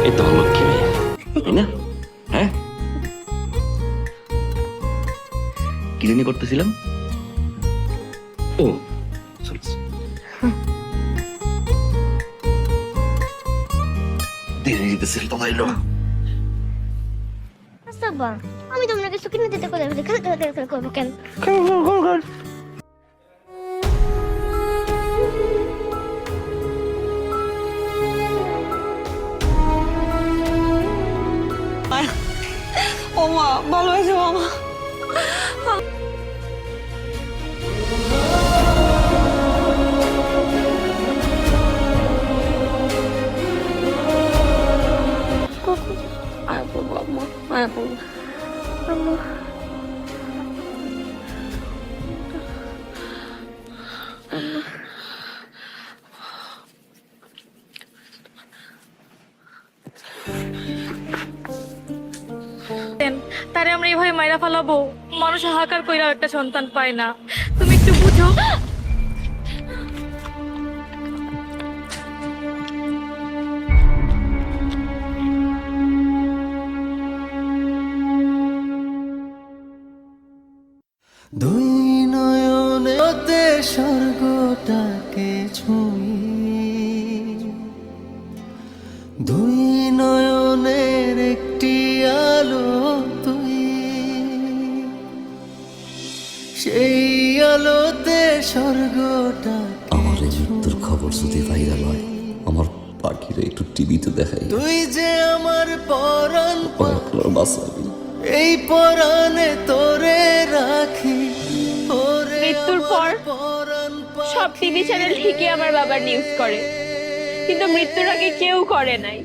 এই তো লক্ষ্মী মেয়ে, তাই না? হ্যাঁ, কি জানি করতেছিলাম? ও সরি, দেরি যেতেছিল তো তাইলো। আব্বা, আমি তোমরা কিছু কিনে দিতে করে খেলতে করবো কেন? ও মা, ভালো হয়েছে মামা। আয় পড়বো আম্মা, আয় পড়বো আম্মা। তারে আমরা এইভাবে মাইরা ফেলাবো? মানুষ হাহাকার কইরাও একটা সন্তান পায় না, তুমি একটু বুঝো। দুই নয়নেতে স্বর্গটাকে ছুঁই, দুই নয়নের একটি আলো তুই, সেই আলোতে স্বর্গটা আমার এই মৃত্যুর খবর যদি ভাইরাল হয়, আমার পাখিরা একটু টিভিতে দেখাই, তুই যে আমার পরাণ, আপনার বাঁচাবি। এই পরাণে তোরে রাখি। মৃত্যুর পর সব টিভি চ্যানেল ঠিকই আমার বাবার নিউজ করে, কিন্তু মৃত্যুর আগে কেউ করে নাই।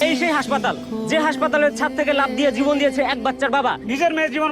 এই সেই হাসপাতাল যে হাসপাতালের ছাদ থেকে লাফ দিয়ে জীবন দিয়েছে এক বাচ্চার বাবা, নিজের মেয়ের জীবন